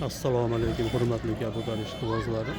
Assalomu alaykum hurmatli kabutar ishqibozlari.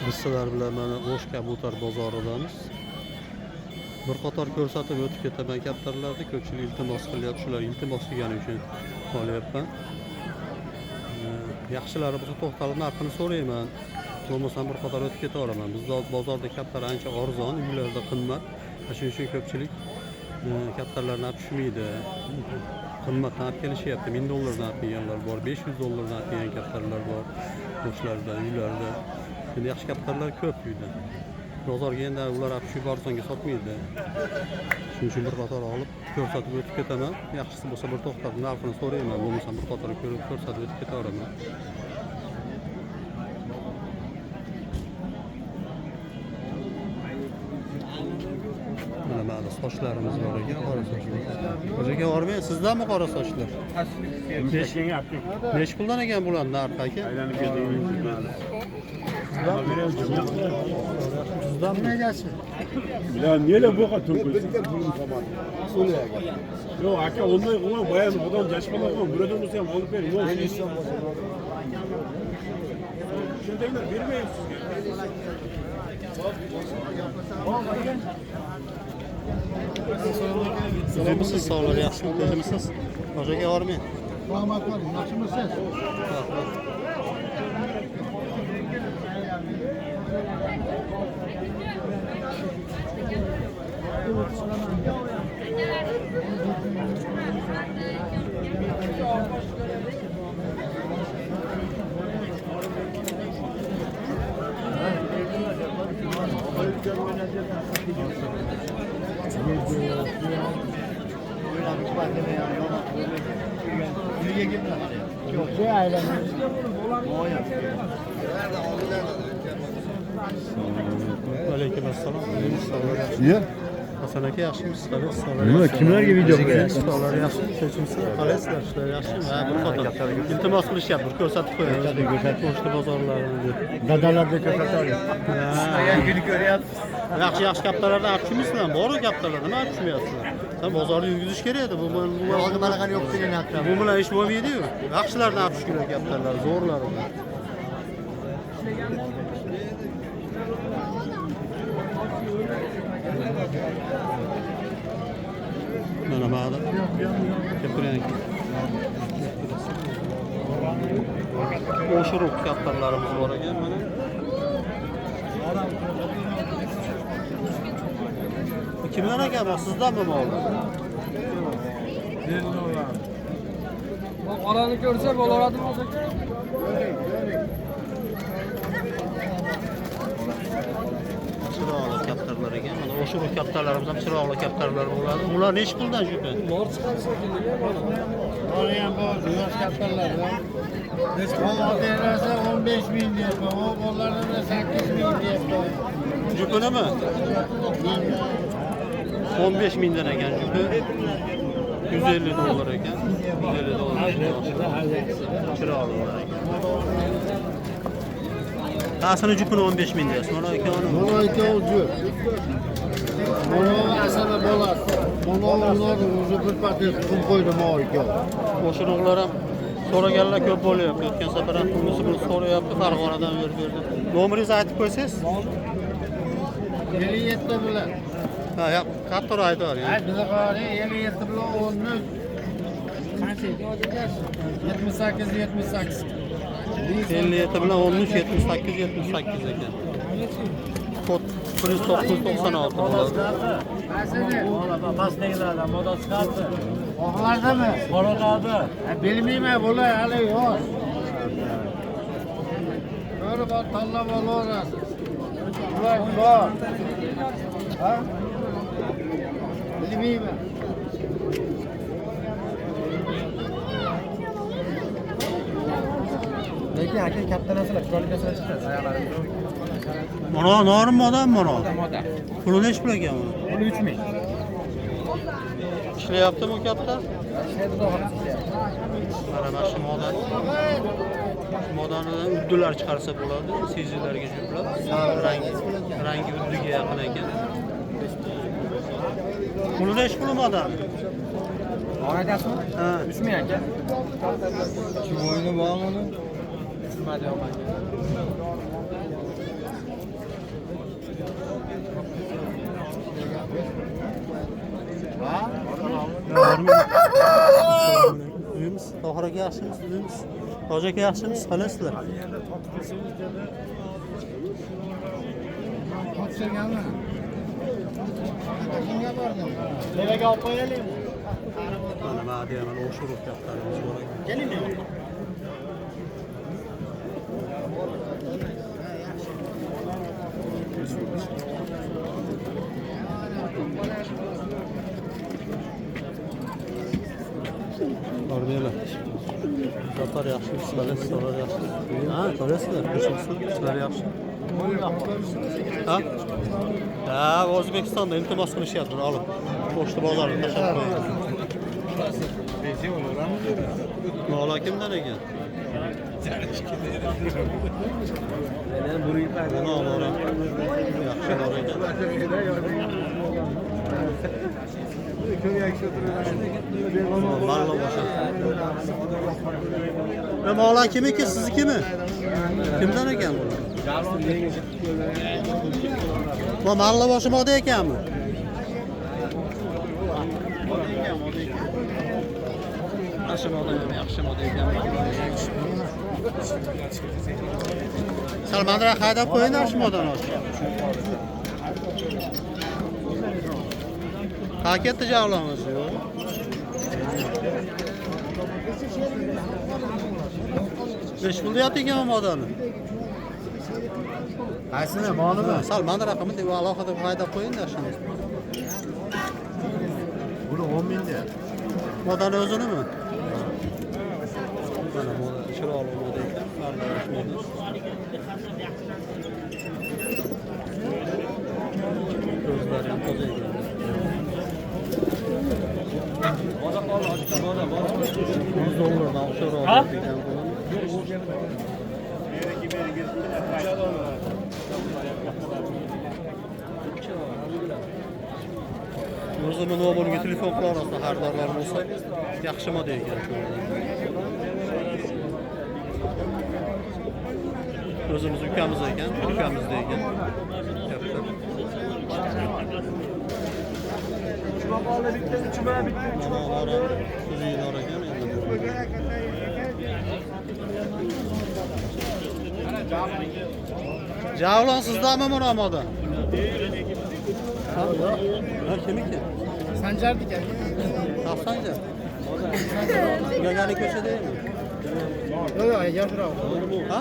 Biz sizlar bilan mana O'sh kabutar bozoridamiz. Bir qator ko'rsatib o'tib ketaman kaptarlarni. Ko'pchilik iltimos qilyapti, shular iltimos qilgani uchun olyapman. Yaxshilari bo'lsa to'xtalib narxini so'rayman. Bo'lmasam bir qator o'tib ketaveraman. Bizda bozorda kaptar ancha arzon, uylarda qimmat. Shuning uchun ko'pchilik kaptarlarni olib tushmaydi. Qimmatdan olib kelishyapti. $1000 olib bor, $500 olgan kaptarlar bor. O'shlarda, uylarda. Endi yaxshi kaptarlar ko'p uyda. Bozorga endi ular olib tushib arzonga sotmaydi. Shuning uchun bir qator olib ko'rsatib o'tib ketaman. Yaxshisi bo'lsa bir to'xtatib narxini so'rayman. Bo'lmasam bir qator ko'rsatib o'tib ketaveraman. Mana sochlarimiz bor ekan, qora sochlar. O'ziga bormay, sizdanmi qora sochlar? Necha puldan ekan bular narxi aka? Aylanib keldik. Sizdan negasi? Ya neyle bu kadar to'kilsin? Yo'q aka, onday qilmang, bayan odam jashqalagan, burada bo'lsa ham olib bering. Shundaylar bermaymiz sizga. Sizimisiz sağlar, yaxshimi, tezimisiz? O'ziga bormay. Rahmat var, yaxshimisiz? Aleyküm assalom. Niye? Hasan aka yaxshimisiz? Nima, kimlarga video qo'yapsiz? Sizlar yaxshimi? Kechimsiz? Qalaysizlar, ishlar yaxshimi? Ha, bir qator iltimos qilishyapti, bir ko'rsatib qo'ying. Pochta bozorlarini deb. Dadalarda ko'rsatadi. Yangini ko'ryapsiz. Yaxshi kaptarlarni olib tushmaysizlar, bor-ku kaptarlar, nima olib tushmayapsizlar? Sen bozorni yurgizish kerak edi. Bu Bunaqa yo'q degan haqda. bu bilan ish bo'lmaydi-yu. Yaxshilarni olib tush kerak kaptarlar, zo'rlarini. Mana ma'da. Gapiring. O'shirib kaptarlarimiz bor ekan mana. Kimlar ekan bu? Sizdanmi bu? Bu qorani ko'rsa bo'laveradimi aka? Chiroqli kaptarlar ekan. Mana o'shirib kaptarlarimiz ham chiroqli kaptarlar bo'ladi. Ular necha puldan shu? Bor chiqarsa kelinga mana. Bori ham bor, yosh kaptarlar. O'g'illarsa 15.000 deyapti, o'g'illarga 8.000 deyapti. Jupunimi? 15.000 dan ekan jupi. $150 ekan. $150. Chiroqli ekan. Qasini jupini 15.000 deyapsiz. Mana ikkovini. Mana ikkovi jup. Mana asaba bo'ladi. Mana ular o'zi bir paket pul qo'ydi mana ikkovi. O'shirug'lar ham so'raganlar ko'p bo'lyapti. O'tgan safar ham pulni so'rayapti, Farg'onadan berdi. Nomeringizni aytib qo'ysangiz? 57 bilan. Ha, yo'q, kattaroq aytavering. Ha, biza qori 57 bilan 13. Qancha ekan? 78. 57 bilan 13 78 ekan. Kod +996 bo'ladi. Pastdagilardan moda chiqardi. Oqlardami? Qoradagi. Bilmayman, bular hali yosh. Ko'rib tanlab olaverasiz. Bular bor. Ha? Bilmayman. Lekin aka katta narsalar kronikasidan chiqadi oyoqlarim. Mana norim odam mana. Puli nechi pul ekan bu? Puli 3000. Ishlayaptimi katta? Ishlaydi do'xtir. Mana shu modan. Modanidan uddular chiqarsa bo'ladi. Sizlarga juplab. Rangi uddiga yaqin ekan. Puli nechi pul modan? Oradasın mı? Ha. İsmi aka? Kim oyunu bağlanın? Hadi olma. Uyumuz, tohir aka yaxshimisiz? Uyumuz. Hoji aka yaxshimisiz? Qalasizlar? Topshirganmi? Kimga bording? Nega olib qo'yaylik? Mana ma deyaman o'shuruq gaplarimiz bor ekan. Keling. Bordinglar. Gaplar yaxshimisiz? Qalasizlar? Yaxshimisiz? Ha, qalasizlar? Yaxshimisiz? Sizlar yaxshi? Ha? Ha, O'zbekistonda iltimos qilishyapti, olib. Pochta bozorida tashlab qo'ygan. Mola kimdan ekan? Men bu yilda Mana olora. Yaxshi bor ekan. Mallo boshqa. Mola kimiki, siznikimi? Kimdan ekan bu? Bu mallo boshi moda ekanmi? Yaxshi moda, yaxshi moda ekan. Salmanra haydab qo'ying yaxshi modani osh. Ha ketdi javlamiz yo'q. Besh pul deyapti ekan modani. Qaysini? Monimi? Salman raqami deb alohida haydab qo'ying yaxshi. Buni 10 ming deyapti. Modani o'zinimi? Mana moda chiroyli moda ekan. Farqlash moda. Ko'zlari ham toza ekan. $100 o'xsharoq ekan bu. O'zimni nomerga telefon qila olasiz, xaridorlar bo'lsa, yaxshi moda ekan. O'zimiz ukamiz ekan, ukamizda ekan. Javlon sizdami Muromoda? Ha, kimiki? Sanjardik aka. Sanjar. Gagani ko'chadaymi? Yo'q, yoshroq. Ha?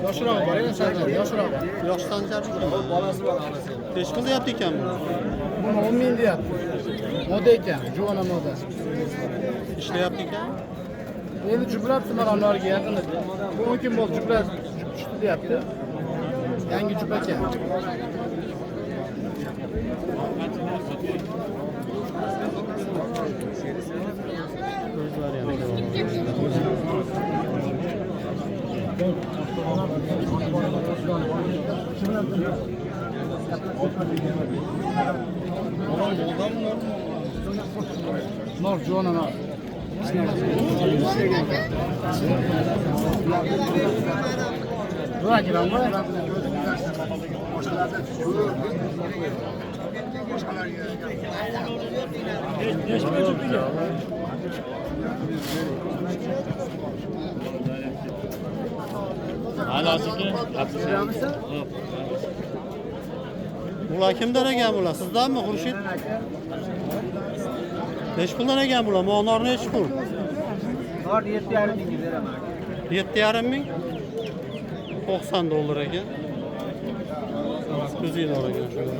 Yoshroq bor, Sanjar, yoshroq. Yosh Sanjar. bolasi bor onasi. Besh pul deyapti ekan bu. Buni 10 ming deyapti. Moda ekan, juvona moda. Ishlayapti ekan. Endi jubrabdi mana ularga yaqin edi. Bu 10 kun bo'ldi jubrab tushdi deyapti. Yangi jub ekan. Ko'zlari ham Nor juvona nor. Bular giran mı? Bular kimdan ekan bular? Sizdanmi Xurshid? Nechi puldan ekan bular? Mo'nor nechi pul? Nor 7,5 ming beraman. 7,5 ming? $90 ekan. $100 ekan shular.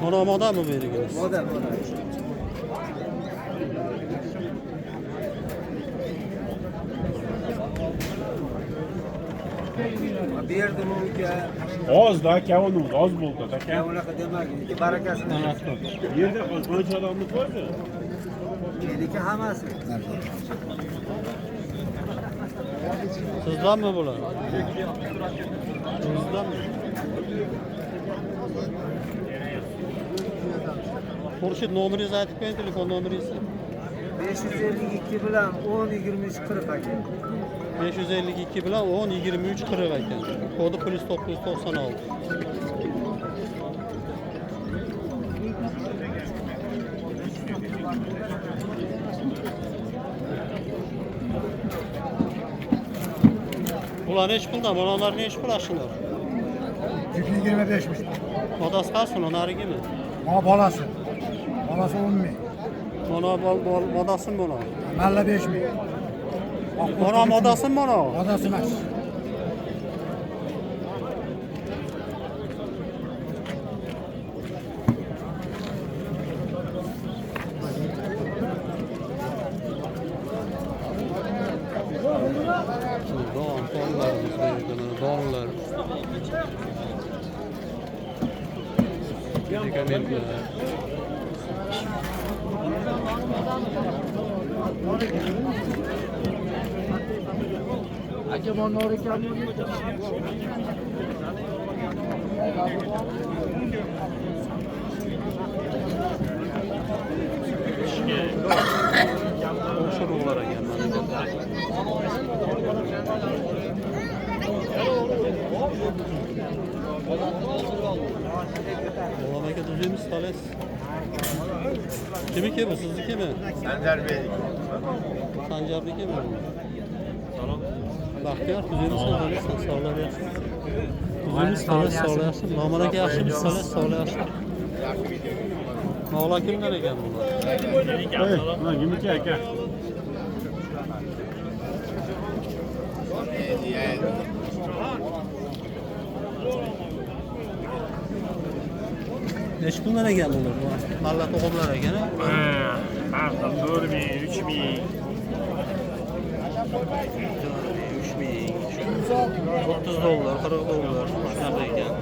Mana modami bu yeriginiz? Moda. Berdim unga. Ozda kavunimiz oz bo'ldi aka. Unaqa demagin. Barakasini. Yerda qancha odamni ko'rdi? Meniki hammasi. Sizdanmi bular? Sizdanmi? Xurshid nomeringizni aytib qo'ying, telefon nomeringizni. 552 bilan 10 23 40 aka. 552 bilan 10 23 40 ekan. Kodi +996. Ular neç pulda? Manalar neç pul aşınlar? 225'miş. Modası kalsın, onlar gibi. Ama balası. Balası 10 mi? Modası mı ona? Malla 5 mi? Ona modası mı ona? Balası mı? Donlarımız böyle, donlar. Medikamenler. Acaba Nuri Kamil Oşuruklara gelmeli. Ola belki düzeyimiz tales. Kimi ki bu? Sizi mi? Sancar Bey. Sancar'daki mi? Tamam. Bahtiyar düzeyimiz tales. Sağlar yaşın. Düzeyimiz tales sağlar yaşın. Mamadaki yaşın biz tales sağlar yaşın. Mağla kimler eken bunlar? Lan kimi ki aka? Neç bunlar eken bunlar? Malla tohumlar eken ha? Ha, 4 bin, 3 bin. 30 dolar, 40 dolar, şunlar eken.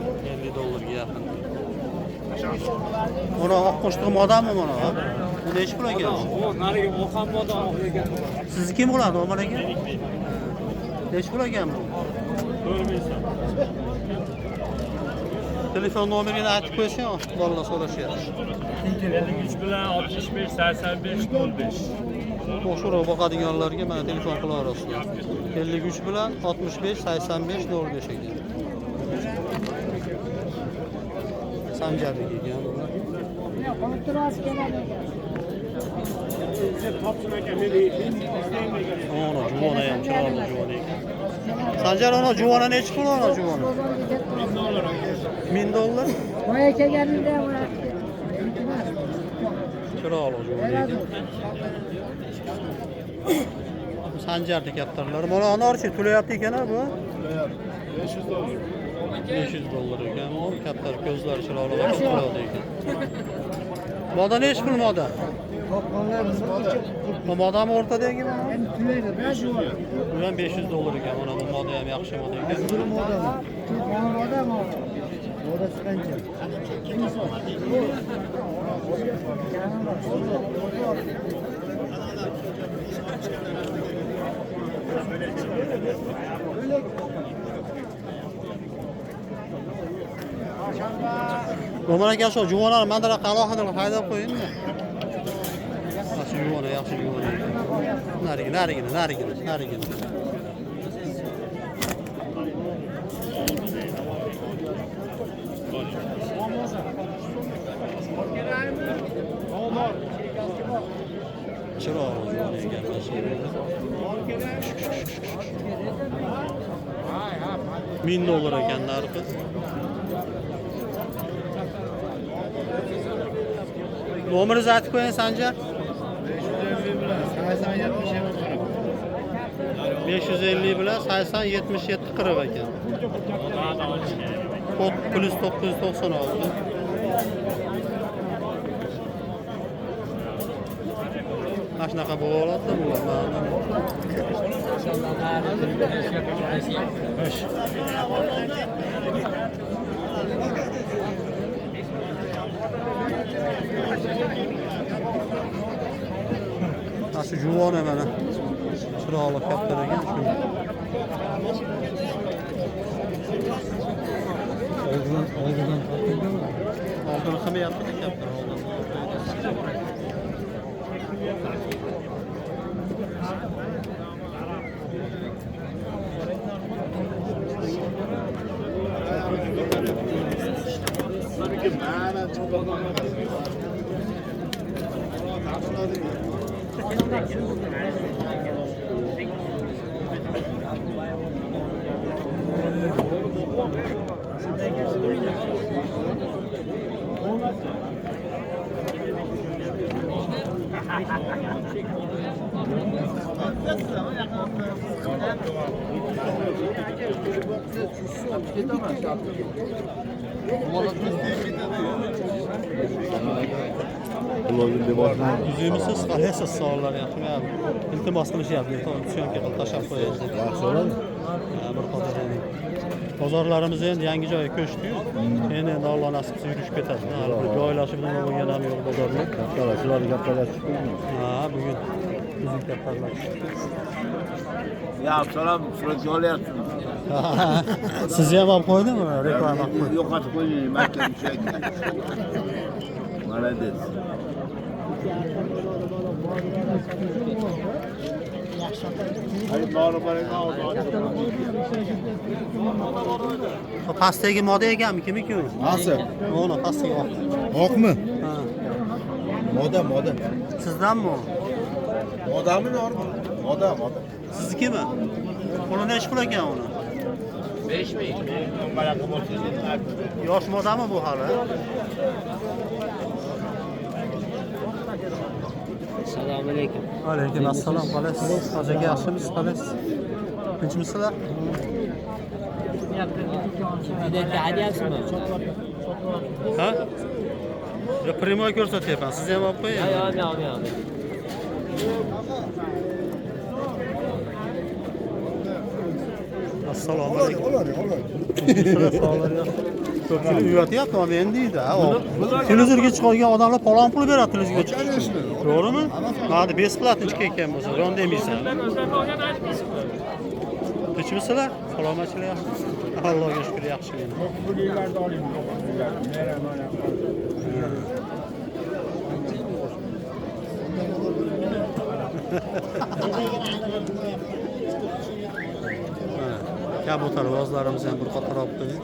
50 dolarga yaqin. Ona oqquştuğum adam mı ona? Bu neç pul eken? O narigi oqam odam ekan. Siz kim bo'ladi, Omar aka? Neç pul eken bu? 4 bin so'm. Telefon nomerini aytib qo'ysang, bolalar so'rashyapti. 53 bilan 65 85 05. O'sharoq boqadiganlarga mana telefon qila olasizlar. 53 bilan 65 85 05 ekan. Sanjarlik ekan bular. Ona juvona ham chiroyli juvona ekan. Sanjar ona juvona nechi pul ona juvona? $1000. Boya kelganingda Chiroyli juvona ekan. Sanjarni kaptarlari. Mana anorchi to'layapti ekan bu. 500 dolar. 500 dollar ekan. O kaptar ko'zlari chiroyli qiladi ekan. Moda nechi pul moda? Bu modami o'rtadagi mana? Bu ham 500 dollar ekan. Mana bu moda ham yaxshi moda ekan. Modası qancha? Roman aka shu juvonlar mandara qalohidini haydab qo'ying-da. Shu juvona yaxshi juvona ekan. Narigini. Chiroyli juvona ekan mashina. $1000 ekan narxi. Nomeringizni aytib qo'ying Sanjar. 550 bilan 80 77 40 ekan. Kod +996. Mana shunaqa bo'lib oladi bular. Shu juvona mana. Chiroyli kaptar ekan shu. Oldini qilmayapti kaptar oldin. Yüzüğümüzsüz kalesiz sağlar yapmıyor. İltimas qilishyapti. Syomka qilib tashlab qo'yaylik. Yaxshi bo'ladi. Bir qadar endi. Bozorlarimiz endi yangi joyga ko'chdi-yu. Endi Alloh nasib qilsa yurishib ketadi. Hali bir joylashib bilan bo'lgan ham yo'q bozorlar. Kattalar, shularni gaplarga chiqdimi? Ha, bugun bizim kaptarlar. Ya salam suratga olyapsizmi? Sizni ham olib qo'ydimi? Reklama qilib. Yo'qotib qo'ying, maktab ishlaydi. Молодец. Hayır, mağlubalarına oldu. Pastagi moda ekanmi? Kim? Nasıl? Ona pastagi oq. Oqmi? Ha. Moda. Sizdanmi o? Modami normal. Moda. Siznikimi? Qo'li nechi pul ekan uni? 5000. Yosh modami bu hali? Assalomu alaykum. Alaykum assalom. Qalasiz? Hojaga yaxshimisiz? Qalasiz? Tinchmisizlar? Biletni hadyasimi? Ha? Yo primoy ko'rsatyapman. Siz ham olib qo'ying. Yo'q. Assalomu alaykum. Ko'pchilik uyatyapti, mana endi deydi. Televizorga chiqadigan odamlar palon pul beradi televizorga chiqish. To'g'rimi? Hadi besplatni chiqayotgan bo'lsa, jon demaysan. Tinchmisizlar? Salomatchilik yaxshi. Allohga shukr, yaxshi meni. Kabutar vozlarimiz ham bir qator olib qo'ying.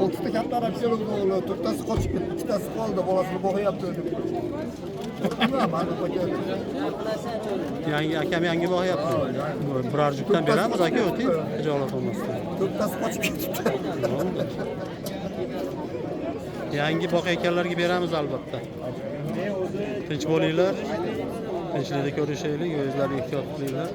Oltita kattalar aksiyonimiz bo'ldi. To'rttasi qochib ketdi, ikkitasi qoldi. Bolasini bo'g'yapti o'zi. Yangi boqyapti. Biror jupdan beramiz aka, o'ting. Hijolat olmasdan. To'rttasi qochib ketibdi. Yangi boqayotganlarga beramiz albatta. Tinch bo'linglar. Tinchlikda ko'rishaylik, o'zlaringiz ehtiyot qilinglar.